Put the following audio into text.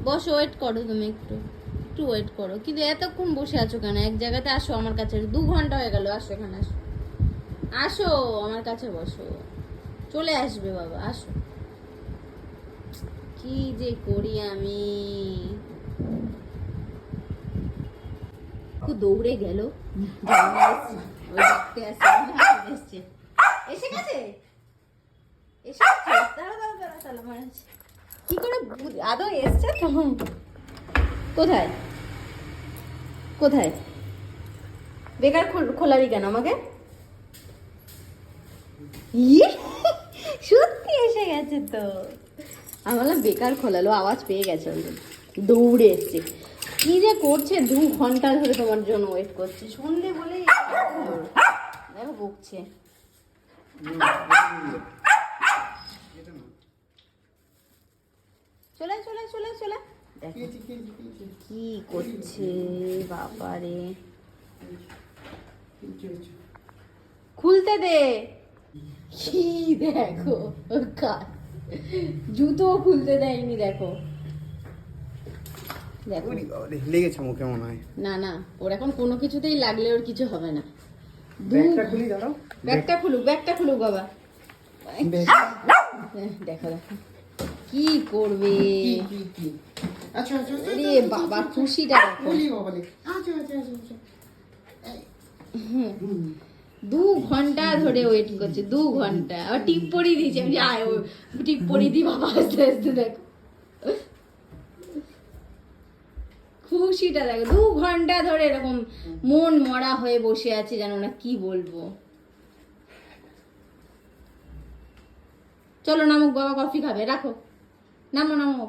বসো, ওয়েট করো তুমি একটু, একটু ওয়েট করো। কিন্তু এতক্ষণ বসে আছো কেন এক জায়গাতে? আসো আমার কাছে, 2 ঘন্টা হয়ে গেল। আসো এখানে, আসো, আসো আমার কাছে বসো। চলে আসবে বাবা, আসো। কি যে করি আমি। দৌড়ে গেল, এসে গেছে, এসে গেছে। দাঁড়া দাঁড়া দাঁড়া, তাহলে মারছে কি করে? আদৌ এসছে তো? কোথায় কোথায়? বেকার খোলালি কেন আমাকে? ইয়ে, সত্যি এসে গেছে তো। আমি বললাম বেকার খোলালো, আওয়াজ পেয়ে গেছে, দৌড়ে এসছে। কি যে করছে, 2 ঘন্টা ধরে তোমার জন্য ওয়েট করছে, শুনলে বলেই দেখো বকছে। চলে চলে চলে চলে, কি করছে বাবারে। খুলতে দে। কি দেখো, জুতো খুলতে দেয়নি, দেখো দেখো। লেগেছে মুখে মনে হয়। না না, ওর এখন কোনো কিছুতেই লাগলে ওর কিছু হবে না। ব্যাগটা খুলি, দাঁড়াও। ব্যাগটা খুলুক, ব্যাগটা খুলুক বাবা। দেখো দেখো কি করবে। আচ্ছা আচ্ছা রে বাবা, খুশিটা দেখো। 2 ঘন্টা ধরে ওয়েট করছে, 2 ঘন্টা। আবার টিপ পরিয়ে দিয়েছে, আমি আয় টিপ পরিয়ে দিই বাবা, আস্তে আস্তে দেখো খুশিটা দেখো। 2 ঘন্টা ধরে এরকম মন মরা হয়ে বসে আছে, জানো না কি বলবো। চলো নামুক বাবা, কফি খাবে, রাখো, নামো নামো।